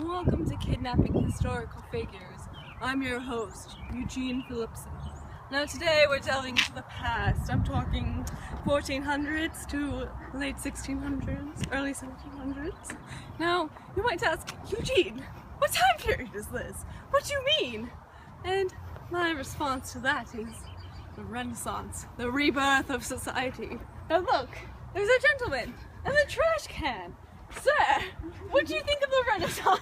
Welcome to Kidnapping Historical Figures. I'm your host, Eugene Phillipson. Now today we're delving into the past. I'm talking 1400s to late 1600s, early 1700s. Now, you might ask, Eugene, what time period is this? What do you mean? And my response to that is the Renaissance, the rebirth of society. Now look, there's a gentleman and a trash can. Sir, what do you think of the Renaissance?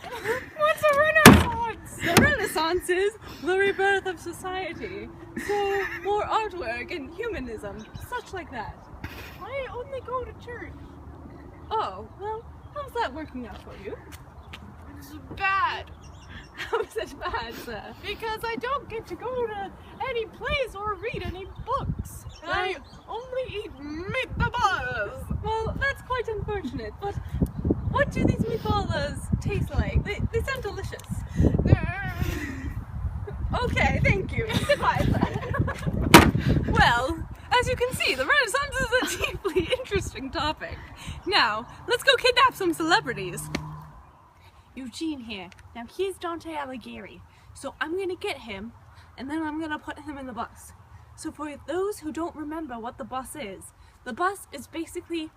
What's a Renaissance? The Renaissance is the rebirth of society. So, more artwork and humanism, such like that. I only go to church. Oh, well, how's that working out for you? It's bad. How is it bad, sir? Because I don't get to go to any plays or read any books. I only eat meatballs. Well, that's quite unfortunate, but what do these meatballs taste like? They sound delicious. Okay, thank you. Goodbye, sir. Well, as you can see, the Renaissance is a deeply interesting topic. Now, let's go kidnap some celebrities. Eugene here. Now here's Dante Alighieri. So I'm gonna get him, and then I'm gonna put him in the bus. So for those who don't remember what the bus is basically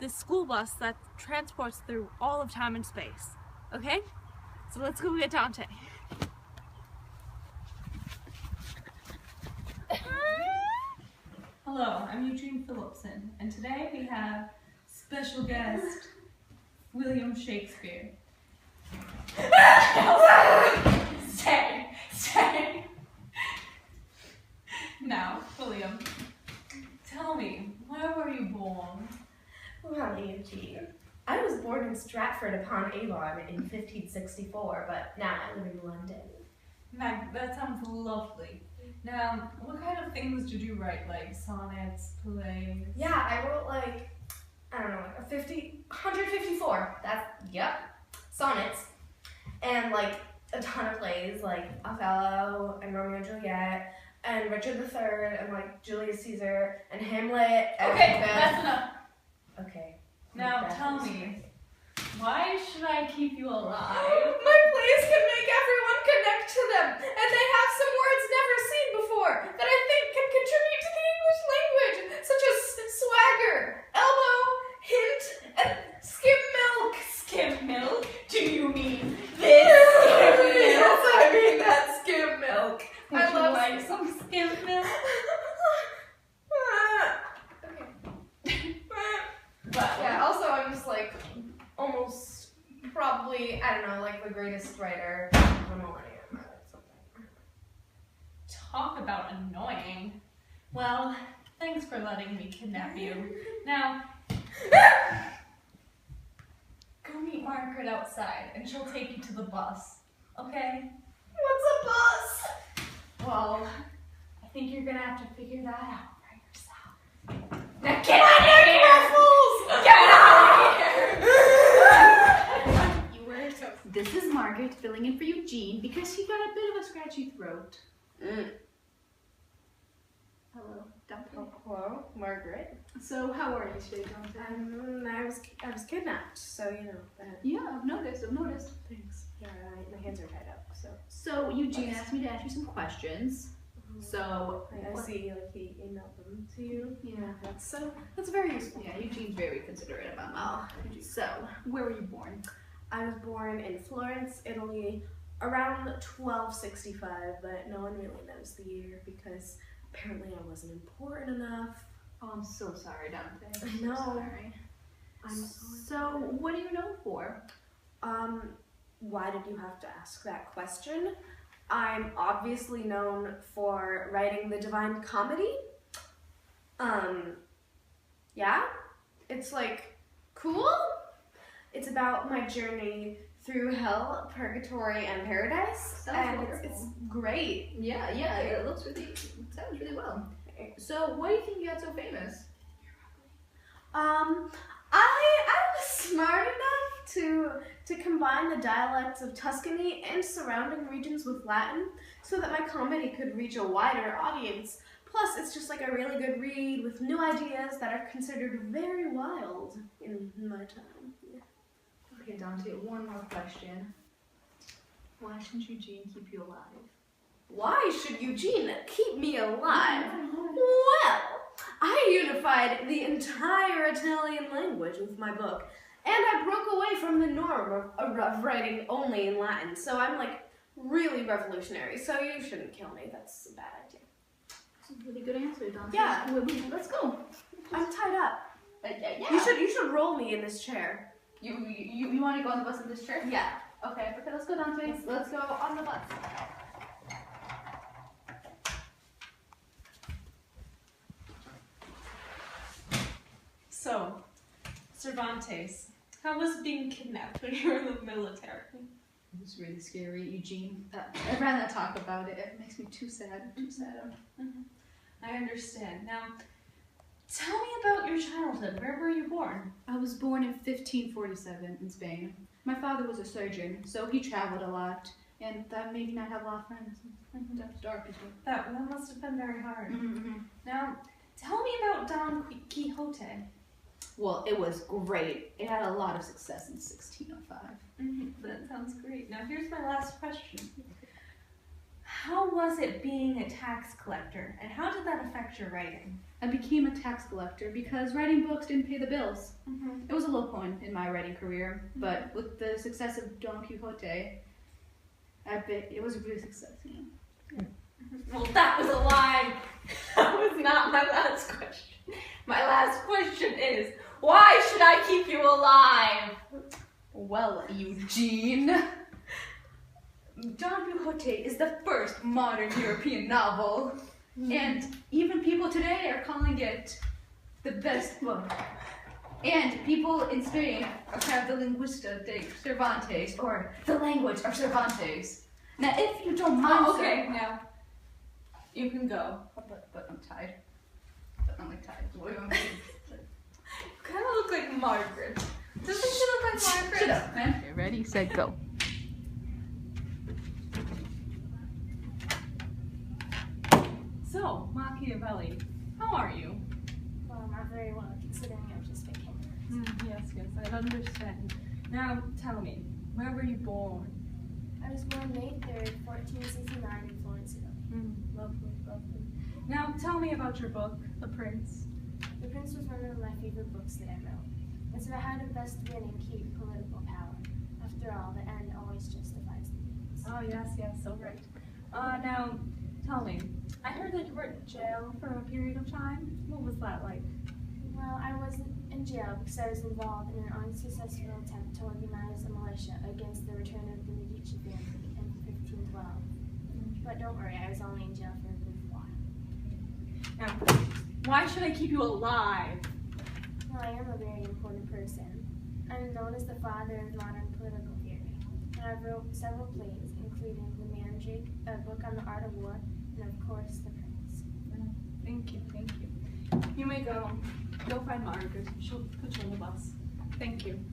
this school bus that transports through all of time and space. Okay? So let's go get Dante. Hello, I'm Eugene Phillipson, and today we have special guest William Shakespeare. Stay. Now, William, tell me, where were you born? Well, Eugene, I was born in Stratford-upon-Avon in 1564, but now I live in London. Meg, that sounds lovely. Now, what kind of things did you write, like sonnets, plays? Yeah, I wrote like, I don't know, like 154, sonnets, and like a ton of plays, like Othello and Romeo and Juliet, and Richard III, and like Julius Caesar, and Hamlet, and Okay, Macbeth. that's enough. Okay. Now Macbeth tell is- me, why should I keep you alive? My plays can make everyone connect to them, and they have some words never seen before that I think can contribute to the English language, such as swagger, elbow, hint, and skim milk. Skim milk? Do you mean This skim milk? Yes, I mean that skim milk. Would I you love like some skim milk? Well, Yeah, also I'm just like almost probably, I don't know, like the greatest writer of the millennium or something. talk about annoying. Well, thanks for letting me kidnap you. Now, go meet Margaret outside and she'll take you to the bus, okay? What's a bus? Well, I think you're gonna have to figure that out for yourself. Now get out of here, fools! Get out of here! You were so. This is Margaret filling in for Eugene because he got a bit of a scratchy throat. Hello, Dante. Hello, Margaret. So how are you today, Dante? I was kidnapped, so you know that. Yeah, I've noticed. Thanks. Yeah, my hands are tied up, so. So Eugene asked me to ask you some questions. So I see, like he emailed them to you. yeah, That's very useful. yeah, Eugene's very considerate about that. Oh, So where were you born? I was born in Florence, Italy, around 1265, but no one really knows the year because apparently I wasn't important enough. Oh, I'm so sorry, Dante. I know. So sorry. I'm sorry. So what are you known for? Why did you have to ask that question? I'm obviously known for writing the Divine Comedy. Yeah, it's like cool. It's about my journey through hell, purgatory, and paradise, Sounds and wonderful. it's great. Yeah, it sounds really well. So why do you think you got so famous? I was smart enough to combine the dialects of Tuscany and surrounding regions with Latin so that my comedy could reach a wider audience. Plus, it's just like a really good read with new ideas that are considered very wild in my time. Yeah. Okay, Dante, one more question. Why shouldn't Eugene keep you alive? Why should Eugene keep me alive? Well, I unified the entire Italian language with my book, and I broke away from the norm of writing only in Latin, so I'm like really revolutionary, so you shouldn't kill me. That's a bad idea. That's a really good answer, Dante. Yeah. Let's go. I'm tied up. Yeah. You should roll me in this chair. You want to go on the bus in this chair? Yeah. Okay, let's go, Dante. Let's go on the bus. So, Cervantes, how was it being kidnapped when you were in the military? It was really scary, Eugene. I'd rather not talk about it. It makes me too sad. I understand. Now, tell me about your childhood. Where were you born? I was born in 1547 in Spain. My father was a surgeon, so he traveled a lot, and that made me not have a lot of friends. That was dark as well. That must have been very hard. Now, tell me about Don Quixote. Well, it was great. It had a lot of success in 1605. That sounds great. Now, here's my last question. How was it being a tax collector, and how did that affect your writing? I became a tax collector because writing books didn't pay the bills. It was a low point in my writing career, but with the success of Don Quixote, it was a real success, you know. Well, that was a lie. That was not my last question. My last question is, why should I keep you alive? Well, Eugene, Don Quixote is the first modern European novel, and even people today are calling it the best book. And people in Spain have the Linguista de Cervantes, or the language of Cervantes. Now, if you don't mind, Okay, now you can go. But I'm tired. I'm like tired. What do you want me to do? You kind of look like Margaret. Doesn't she look like Margaret? Shut up, man. Okay, ready, set, go. So, Machiavelli, how are you? Well, not very well, considering I was just vacationing. Yes, I understand. Now, tell me, where were you born? I was born May 3rd, 1469 in Florence, Italy. Lovely. Now, tell me about your book, The Prince. The Prince was one of my favorite books that I wrote. It's about how to best win and keep political power. After all, the end always justifies the means. Oh, yes, so right. Now, tell me, I heard that you were in jail for a period of time. What was that like? Well, I was in jail because I was involved in an unsuccessful attempt to organize a militia against the return of the Medici family in 1512. But don't worry, I was only in jail for a brief while. Now, why should I keep you alive? Well, I am a very important person. I'm known as the father of modern political theory, and I've wrote several plays, including The Mandrake, a book on the art of war, and of course, The Prince. Thank you. You may go. Go find Margaret. She'll put you on the bus. Thank you.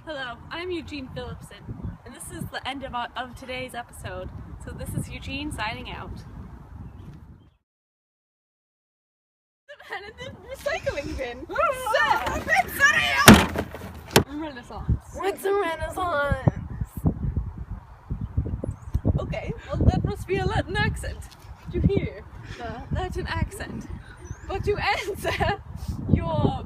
Hello, I'm Eugene Phillipson, and this is the end of today's episode. So this is Eugene signing out. The man in the recycling bin. Renaissance. What's a Renaissance? Okay, well that must be a Latin accent. Did you hear? Latin accent. But to answer your